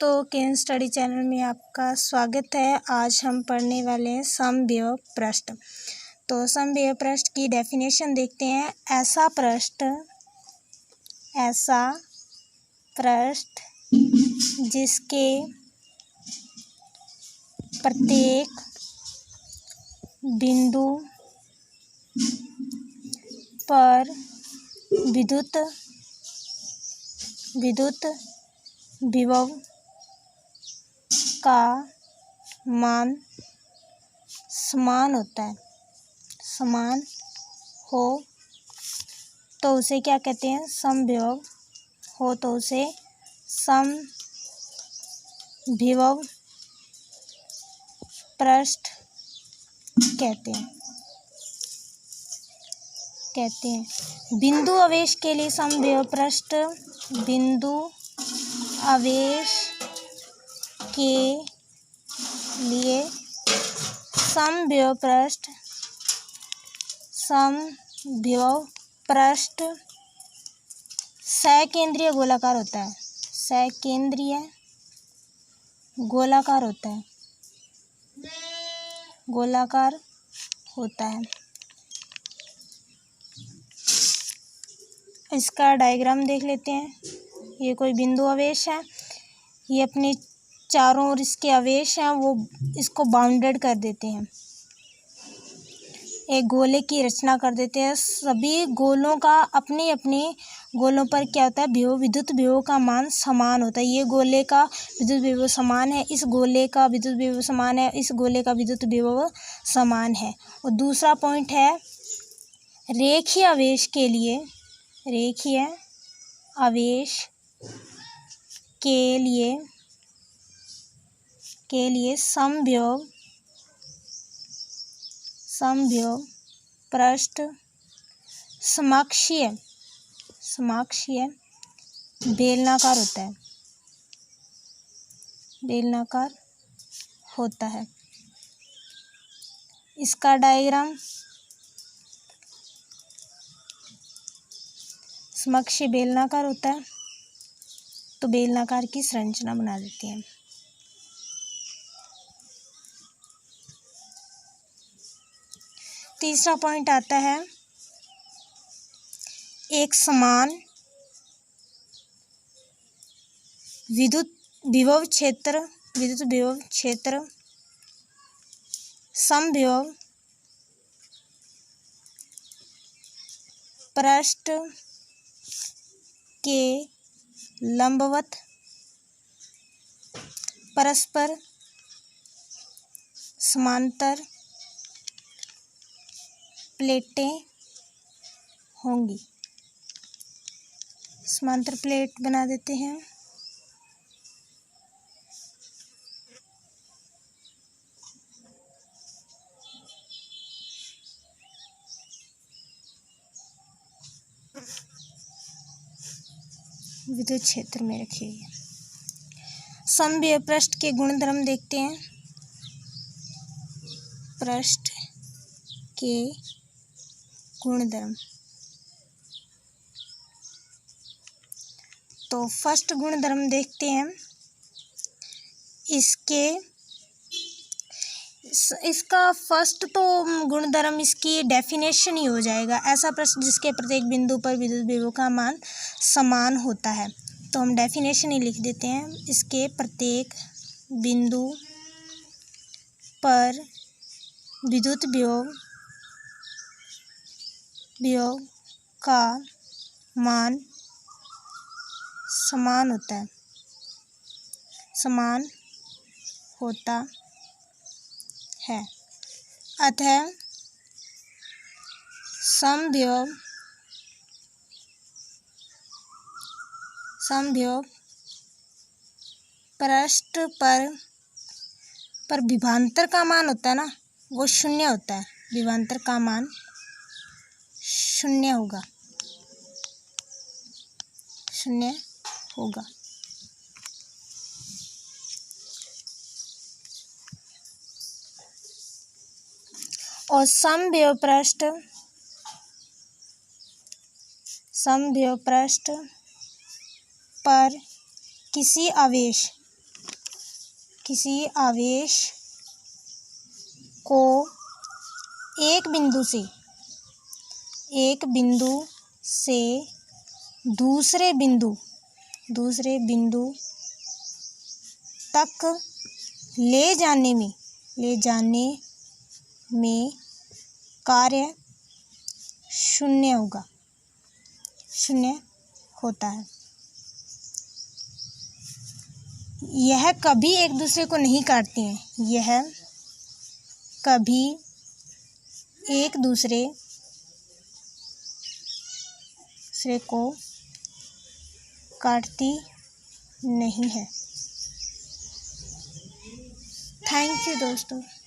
तो केन study channel में आपका स्वागत है। आज हम पढ़ने वाले हैं समव्यय पृष्ठ। तो समव्यय पृष्ठ की डेफिनेशन देखते हैं। ऐसा पृष्ठ जिसके प्रत्येक बिंदु पर विद्युत विभव का मान समान हो तो उसे क्या कहते हैं? समव्यय हो तो उसे समविभव पृष्ठ कहते हैं। बिंदु आवेश के लिए समव्यय पृष्ठ बिंदु आवेश के लिए समव्यय पृष्ठ सकेंद्रीय गोलाकार होता है। इसका डायग्राम देख लेते हैं। ये कोई बिंदु आवेश है। ये अपने चारों ओर इसके आवेश हैं, वो इसको बाउंडेड कर देते हैं, एक गोले की रचना कर देते हैं। सभी गोलों का अपने अपने गोलों पर क्या होता है? विद्युत विभव का मान समान होता है। ये गोले का विद्युत विभव समान है, इस गोले का विद्युत विभव समान है, इस गोले का विद्युत विभव समान है। और दूसरा पॉइंट है रेखीय आवेश के लिए समव्यय पृष्ठ समअक्षीय बेलनाकार होता है। इसका डायग्राम समअक्षीय बेलनाकार होता है, तो बेलनाकार की संरचना बना देते हैं। तीसरा पॉइंट आता है एक समान विद्युत विभव क्षेत्र समव्यय पृष्ठ के लंबवत परस्पर समांतर प्लेटें होंगी। समांतर प्लेट बना देते हैं। विद्युत क्षेत्र में रखिए। समव्यय पृष्ठ के गुणधर्म देखते हैं। पृष्ठ के गुणधर्म। तो फर्स्ट गुणधर्म देखते हैं। इसका फर्स्ट तो गुणधर्म इसकी डेफिनेशन ही हो जाएगा। ऐसा पृष्ठ जिसके प्रत्येक बिंदु पर विद्युत विभव का मान समान होता है, तो हम डेफिनेशन ही लिख देते हैं। इसके प्रत्येक बिंदु पर विद्युत विभव का मान समान होता है। अतः समव्यय पृष्ठ पर विभवांतर का मान होता है ना, वो शून्य होता है। विभवांतर का मान शून्य होगा। और समव्यय पृष्ठ पर किसी आवेश किसी आवेश को एक बिंदु से दूसरे बिंदु तक ले जाने में कार्य शून्य होता है। यह कभी एक दूसरे को नहीं काटती हैं। यह कभी एक दूसरे को काटती नहीं है। थैंक यू दोस्तों।